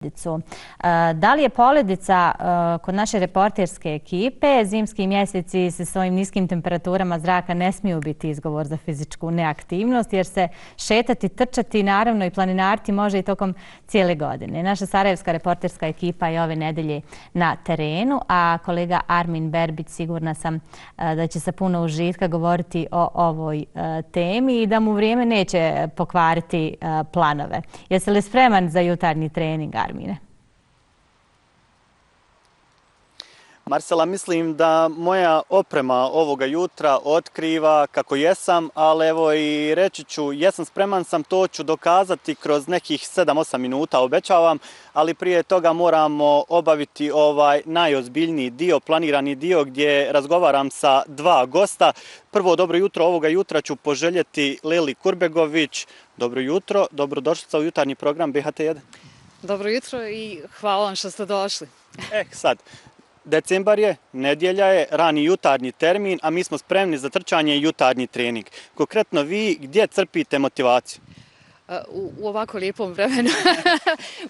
poledicu. Da li je poledica kod naše reporterske ekipe, zimski mjeseci sa svojim niskim temperaturama zraka ne smiju biti izgovor za fizičku neaktivnost, jer se šetati, trčati, naravno i planinariti može i tokom cijele godine. Naša sarajevska reporterska ekipa je ove nedelje na terenu, a kolega Armin Berbić sigurna sam da će sa puno užitka govoriti o ovoj temi i da mu vrijeme neće pokvariti planove. Jesi li spreman za jutarnji trening, Armine? Marcela, mislim da moja oprema ovoga jutra otkriva kako jesam, ali evo i reći ću, jesam spreman sam, to ću dokazati kroz nekih 7-8 minuta, obećavam, ali prije toga moramo obaviti ovaj najozbiljniji dio, planirani dio gdje razgovaram sa dva gosta. Prvo, dobro jutro, ovoga jutra ću poželjeti Lili Kurbegović. Dobro jutro, dobrodošlica u jutarnji program BHT1. Dobro jutro i hvala vam što ste došli. Sad, decembar je, nedjelja je, rani jutarnji termin, a mi smo spremni za trčanje i jutarnji trening. Konkretno vi, gdje crpite motivaciju? U ovako lijepom vremenu.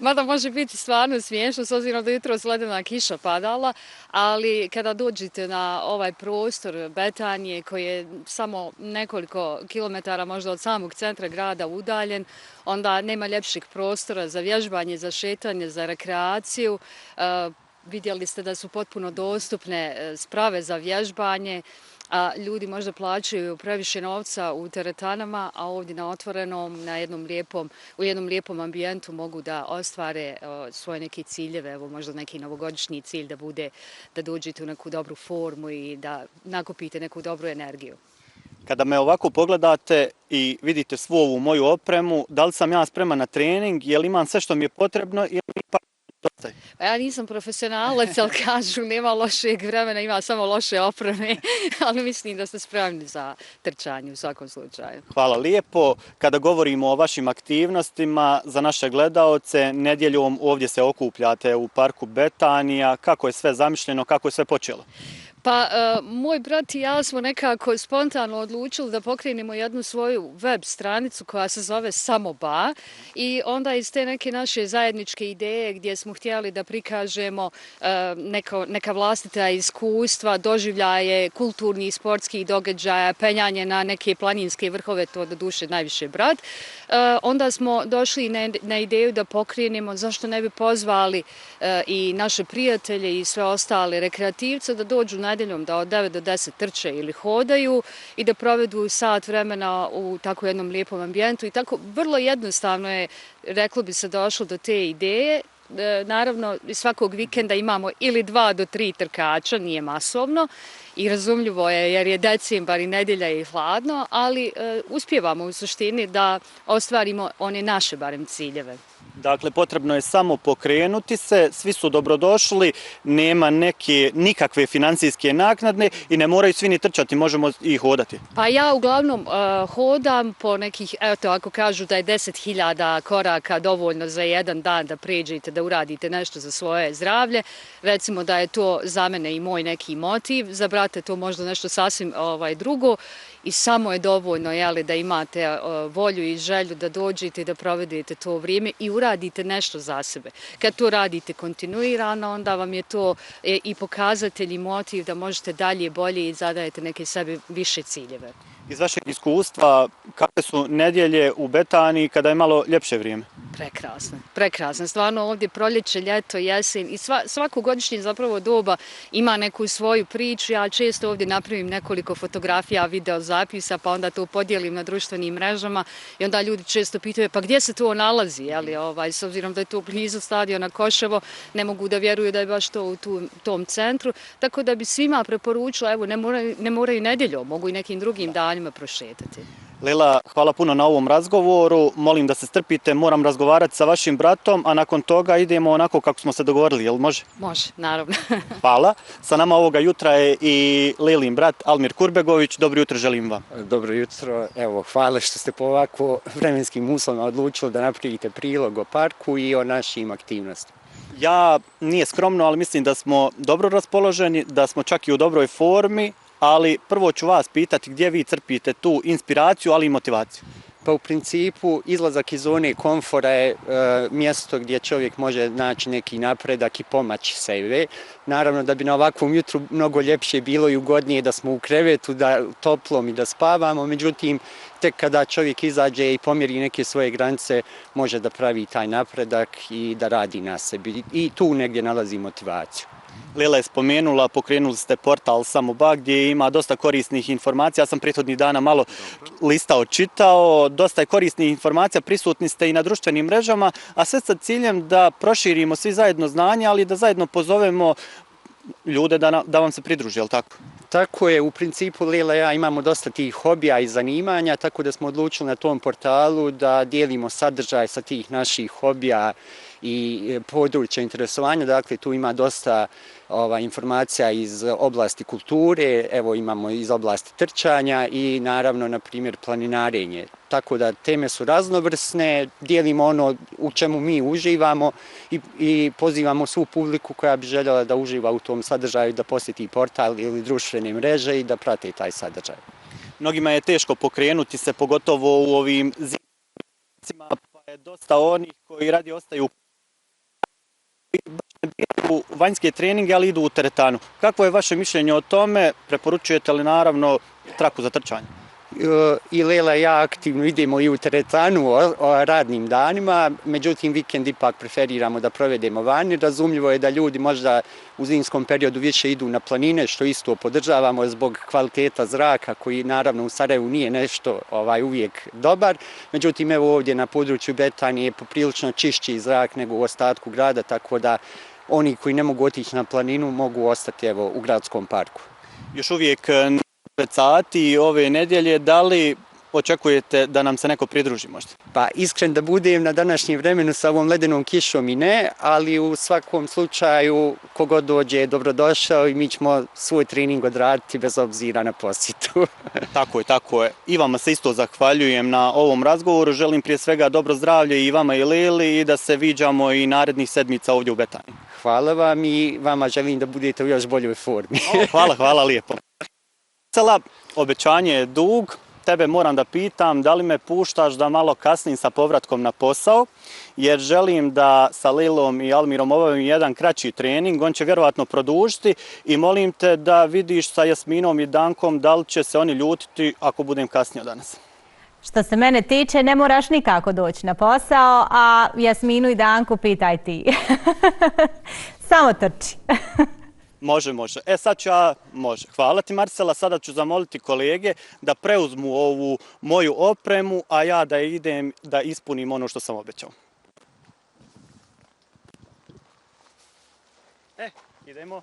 Mada može biti stvarno smiješno, s obzirom da jutro ledena kiša padala, ali kada dođete na ovaj prostor Betanije, koji je samo nekoliko kilometara možda od samog centra grada udaljen, onda nema ljepših prostora za vježbanje, za šetanje, za rekreaciju. Vidjeli ste da su potpuno dostupne sprave za vježbanje, a ljudi možda plaćaju previše novca u teretanama, a ovdje na otvorenom, u jednom lijepom ambijentu mogu da ostvare svoje neke ciljeve, evo možda neki novogodišnji cilj da bude da dođete u neku dobru formu i da nakupite neku dobru energiju. Kada me ovako pogledate i vidite svu ovu moju opremu, da li sam ja spreman na trening, je li imam sve što mi je potrebno ili ipak dosta? Pa ja nisam profesionalac, ali kažu nema lošeg vremena, ima samo loše opreme, ali mislim da ste spremni za trčanje u svakom slučaju. Hvala lijepo. Kada govorimo o vašim aktivnostima za naše gledaoce, nedjeljom ovdje se okupljate u parku Betanija. Kako je sve zamišljeno, kako je sve počelo? Pa, moj brat i ja smo nekako spontano odlučili da pokrenemo jednu svoju web stranicu koja se zove Samoba i onda iz te neke naše zajedničke ideje gdje smo htjeli da prikažemo neka vlastita iskustva, doživljaje kulturnih i sportskih događaja, penjanje na neke planinske vrhove, to doduše najviše brat. Onda smo došli na ideju da pokrenemo, zašto ne bi pozvali i naše prijatelje i sve ostale rekreativce da dođu nedjeljom da od 9 do 10 trče ili hodaju i da provedu sat vremena u tako jednom lijepom ambijentu i tako vrlo jednostavno je, reklo bi se, došlo do te ideje. Naravno, svakog vikenda imamo ili 2 do 3 trkača, nije masovno i razumljivo je jer je decembar i nedjelja je hladno, ali uspijevamo u suštini da ostvarimo one naše barem ciljeve. Dakle, potrebno je samo pokrenuti se, svi su dobrodošli, nema nikakve financijske naknade i ne moraju svi ni trčati, možemo i hodati. Pa ja uglavnom hodam po nekih, eto ako kažu da je 10.000 koraka dovoljno za jedan dan da pređete, da uradite nešto za svoje zdravlje, recimo da je to za mene i moj neki motiv, za brate to možda nešto sasvim drugo. I samo je dovoljno da imate volju i želju da dođete i da provedete to vrijeme i uradite nešto za sebe. Kad to radite kontinuirano, onda vam je to i pokazatelj i motiv da možete dalje, bolje i zadajete neke sebi više ciljeve. Iz vašeg iskustva, kakve su nedjelje u Betaniji kada je malo ljepše vrijeme? Prekrasno. Stvarno ovdje proljeće, ljeto, jesen i svako godišnje zapravo doba ima neku svoju priču. Ja često ovdje napravim nekoliko fotografija, video zapisa, pa onda to podijelim na društvenim mrežama i onda ljudi često pitaju pa gdje se to nalazi, s obzirom da je to blizu stadiona Koševo, ne mogu da vjeruju da je baš to u tom centru, tako da bi svima preporučila, evo ne moraju nedjeljom, mogu i nekim drugim danima prošetati. Lila, hvala puno na ovom razgovoru, molim da se strpite, moram razgovarati sa vašim bratom, a nakon toga idemo onako kako smo se dogovorili, jel može? Može, naravno. Hvala. Sa nama ovoga jutra je i Lilin brat Almir Kurbegović, dobro jutro želim vam. Dobro jutro, evo hvala što ste po ovako vremenskim uslovima odlučili da napravite prilog o parku i o našim aktivnostima. Ja, nije skromno, ali mislim da smo dobro raspoloženi, da smo čak i u dobroj formi, ali prvo ću vas pitati gdje vi crpite tu inspiraciju, ali i motivaciju. Pa u principu izlazak iz zone komfora je mjesto gdje čovjek može naći neki napredak i pomaći sebe. Naravno da bi na ovakvom jutru mnogo ljepše bilo i ugodnije da smo u krevetu, da toplom i da spavamo, međutim tek kada čovjek izađe i pomjeri neke svoje granice može da pravi taj napredak i da radi na sebi i tu negdje nalazi motivaciju. Lela je spomenula, pokrenuli ste portal Samoba gdje ima dosta korisnih informacija. Ja sam prethodnih dana malo listao, čitao, dosta je korisnih informacija, prisutni ste i na društvenim mrežama, a sve sa ciljem da proširimo svi zajedno znanje, ali da zajedno pozovemo ljude da vam se pridruži, je li tako? Tako je, u principu Lela i ja imamo dosta tih hobija i zanimanja, tako da smo odlučili na tom portalu da dijelimo sadržaj sa tih naših hobija i područja interesovanja. Dakle, tu ima dosta informacija iz oblasti kulture, evo imamo iz oblasti trčanja i naravno, na primjer, planinarenje. Tako da teme su raznovrsne, dijelimo ono u čemu mi uživamo i pozivamo svu publiku koja bi željela da uživa u tom sadržaju, da posjeti portal ili društvene mreže i da prate taj sadržaj. Mnogima je teško pokrenuti se, pogotovo u ovim zimama, pa je dosta onih koji radi ostaju u vanjske treninge, ali idu u teretanu. Kakvo je vaše mišljenje o tome? Preporučujete li naravno traku za trčanje? I Lela i ja aktivno idemo i u teretanu o radnim danima, međutim vikend ipak preferiramo da provedemo vani. Razumljivo je da ljudi možda u zimskom periodu više idu na planine, što isto podržavamo zbog kvaliteta zraka koji naravno u Sarajevu nije nešto uvijek dobar. Međutim, evo ovdje na području Betanije je poprilično čišći zrak nego u ostatku grada, tako da oni koji ne mogu otići na planinu mogu ostati evo u gradskom parku. Još uvijek 5 sati ove nedjelje, da li očekujete da nam se neko pridruži možda? Pa iskren da budem, na današnjem vremenu sa ovom ledenom kišom i ne, ali u svakom slučaju kogod dođe je dobrodošao i mi ćemo svoj trening odraditi bez obzira na posjetu. Tako je, tako je. I vama se isto zahvaljujem na ovom razgovoru. Želim prije svega dobro zdravlje i vama i Leli i da se viđamo i narednih sedmica ovdje u Betaniji. Hvala vam i vama želim da budete u još boljoj formi. Hvala lijepo. Obećanje je dug. Tebe moram da pitam da li me puštaš da malo kasnim sa povratkom na posao, jer želim da sa Lelom i Almirom obavim jedan kraći trening, on će vjerovatno produžiti i molim te da vidiš sa Jasminom i Dankom da li će se oni ljutiti ako budem kasnio danas. Što se mene tiče, ne moraš nikako doći na posao, a Jasminu i Danku pitaj ti. Samo trči. Može. Sad ću može. Hvala ti, Marcela. Sada ću zamoliti kolege da preuzmu ovu moju opremu, a ja da idem da ispunim ono što sam obećao. Idemo.